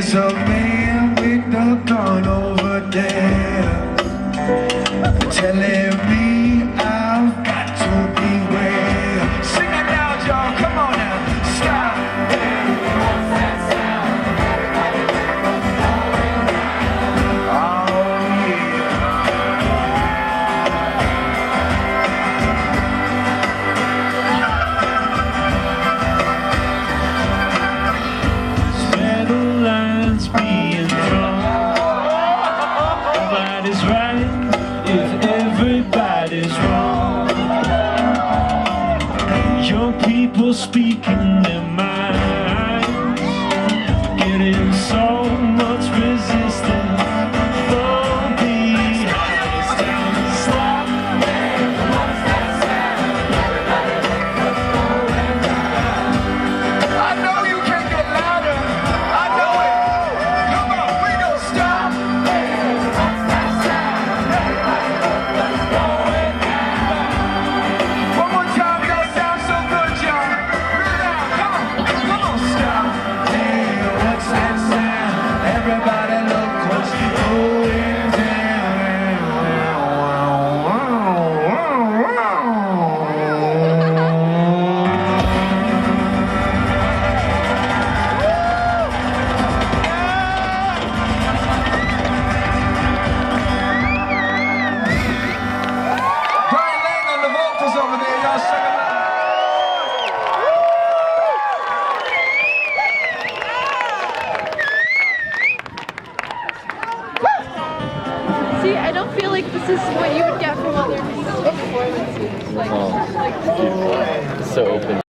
There's a man with a gun over there telling me I've got to beware. Sing it now, y'all. Come on now. Stop. What's that sound? Oh, Where the lines being drawn. Nobody's right if everybody's wrong. Your people speaking their minds, getting so much resistance from behind. It's time to stop. What's that sound? I know you can get louder. I know it. Come on, we gon' stop. One more time, y'all sound so good, y'all. Really loud. Come on, stop. Hey, what's that sound? Everybody look what's going over there, y'all sing it. See, I don't feel like this is what you would get from other musical performances. Like, Oh. like this is So open.